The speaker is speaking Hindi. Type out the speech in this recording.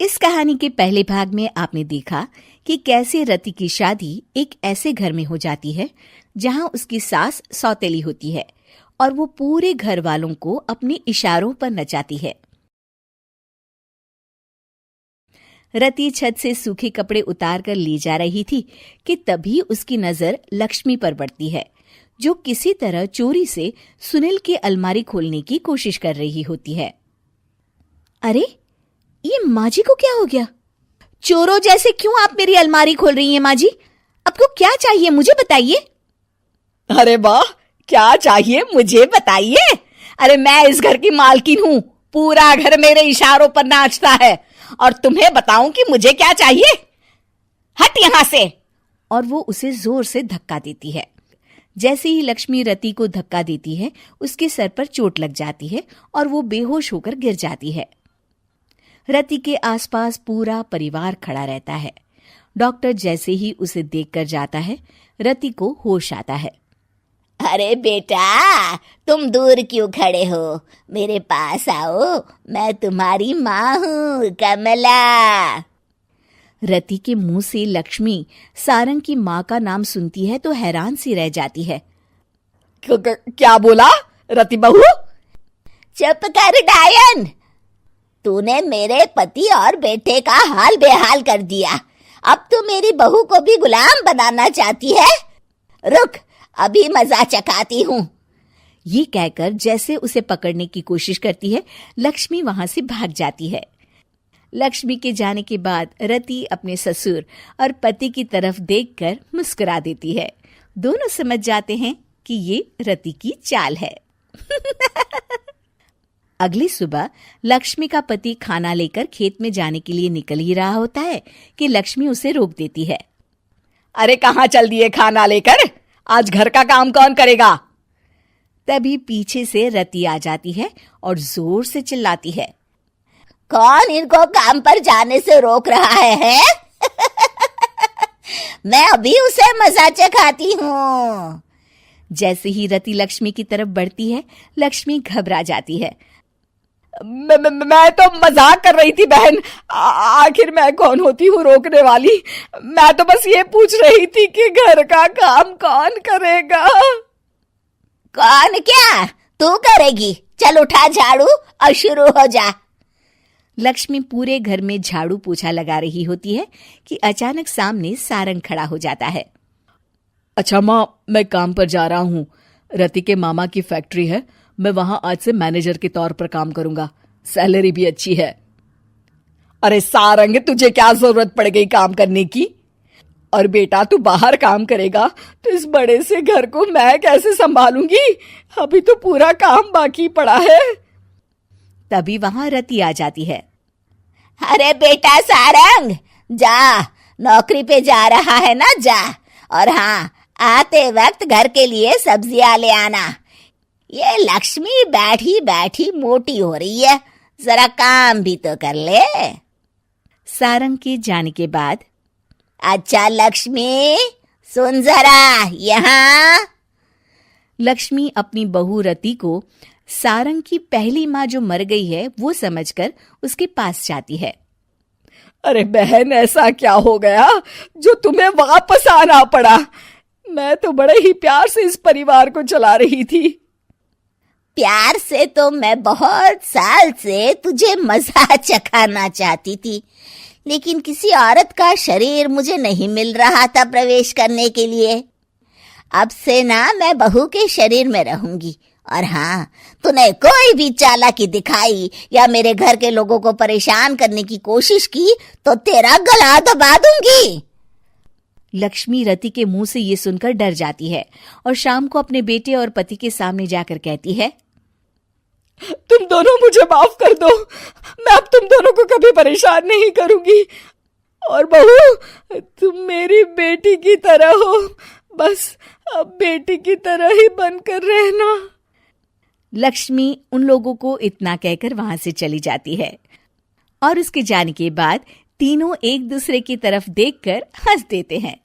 इस कहानी के पहले भाग में आपने देखा कि कैसे रति की शादी एक ऐसे घर में हो जाती है जहां उसकी सास सौतेली होती है और वो पूरे घर वालों को अपने इशारों पर नचाती है। रति छत से सूखे कपड़े उतार कर ले जा रही थी कि तभी उसकी नजर लक्ष्मी पर पड़ती है, जो किसी तरह चोरी से सुनील के अलमारी खोलने की कोशिश कर रही होती है। अरे, ये माँ जी को क्या हो गया? चोरों जैसे क्यों आप मेरी अलमारी खोल रही हैं माँ जी? आपको क्या चाहिए मुझे बताइए। अरे वाह, क्या चाहिए मुझे बताइए। अरे मैं इस घर की मालकिन हूँ, पूरा घर मेरे इशारों पर नाचता है और तुम्हें बताऊं कि मुझे क्या चाहिए? हट यहाँ से। और वो उसे जोर से धक्का देती है। जैसे ही लक्ष्मी रति को धक्का देती है, उसके सर पर चोट लग जाती है और वो बेहोश होकर गिर जाती है। रति के आसपास पूरा परिवार खड़ा रहता है। डॉक्टर जैसे ही उसे देखकर जाता है, रति को होश आता है। अरे बेटा, तुम दूर क्यों खड़े हो? मेरे पास आओ, मैं तुम्हारी माँ हूँ, कमला। रति के मुंह से लक्ष्मी सारंग की माँ का नाम सुनती है तो हैरान सी रह जाती है। क्या बोला रति बहू? चुप कर डायन, तूने मेरे पति और बेटे का हाल बेहाल कर दिया। अब तू मेरी बहू को भी गुलाम बनाना चाहती है? रुक, अभी मजा चखाती हूँ। ये कहकर जैसे उसे पकड़ने की कोशिश करती है, लक्ष्मी वहां से भाग जाती है। लक्ष्मी के जाने के बाद रति अपने ससुर और पति की तरफ देखकर मुस्कुरा देती है। दोनों समझ जाते हैं कि ये रति की चाल है। अगली सुबह लक्ष्मी का पति खाना लेकर खेत में जाने के लिए निकल ही रहा होता है कि लक्ष्मी उसे रोक देती है। अरे कहाँ चल दिए खाना लेकर? आज घर का काम कौन करेगा? तभी पीछे से रति आ जाती है और जोर से चिल्लाती है। कौन इनको काम पर जाने से रोक रहा है? मैं अभी उसे मजा चखाती हूँ। जैसे ही रति लक्ष्मी की तरफ बढ़ती है, लक्ष्मी घबरा जाती है। मैं तो मजाक कर रही थी बहन। आखिर मैं कौन होती हूँ रोकने वाली? मैं तो बस ये पूछ रही थी कि घर का काम कौन करेगा? कौन क्या? तू करेगी। चल उठा झाड़ू और शुरू हो जा। लक्ष्मी पूरे घर में झाड़ू पोछा लगा रही होती है कि अचानक सामने सारंग खड़ा हो जाता है। अच्छा माँ, मैं काम पर जा रहा हूँ। रति के मामा की फैक्ट्री है, मैं वहां आज से मैनेजर के तौर पर काम करूंगा। सैलरी भी अच्छी है। अरे सारंग, तुझे क्या जरूरत पड़ गई काम करने की? और बेटा, तू बाहर काम करेगा तो इस बड़े से घर को मैं कैसे संभालूंगी? अभी तो पूरा काम बाकी पड़ा है। तभी वहां रति आ जाती है। अरे बेटा सारंग, जा, नौकरी पे जा रहा है ना, जा। और हाँ, आते वक्त घर के लिए सब्जियां ले आना। ये लक्ष्मी बैठी बैठी मोटी हो रही है, जरा काम भी तो कर ले। सारंग के जाने के बाद, अच्छा लक्ष्मी, सुन जरा यहाँ। लक्ष्मी अपनी बहू रति को सारंग की पहली माँ जो मर गई है वो समझकर उसके पास जाती है। अरे बहन, ऐसा क्या हो गया जो तुम्हें वापस आना पड़ा? मैं तो बड़े ही प्यार से इस परिवार को चला रही थी। प्यार से तो मैं बहुत साल से तुझे मजा चखाना चाहती थी, लेकिन किसी औरत का शरीर मुझे नहीं मिल रहा था प्रवेश करने के लिए। अब से ना मैं बहू के शरीर में रहूंगी। और हाँ, तूने कोई भी चालाकी दिखाई या मेरे घर के लोगों को परेशान करने की कोशिश की तो तेरा गला दबा दूंगी। लक्ष्मी रति के मुंह से ये सुनकर डर जाती है और शाम को अपने बेटे और पति के सामने जाकर कहती है, तुम दोनों मुझे माफ कर दो। मैं अब तुम दोनों को कभी परेशान नहीं करूंगी। और बहू, तुम मेरी बेटी की तरह हो, बस अब बेटी की तरह ही बनकर रहना। लक्ष्मी उन लोगों को इतना कहकर वहां से चली जाती है और उसके जाने के बाद तीनों एक दूसरे की तरफ देखकर हंस देते हैं।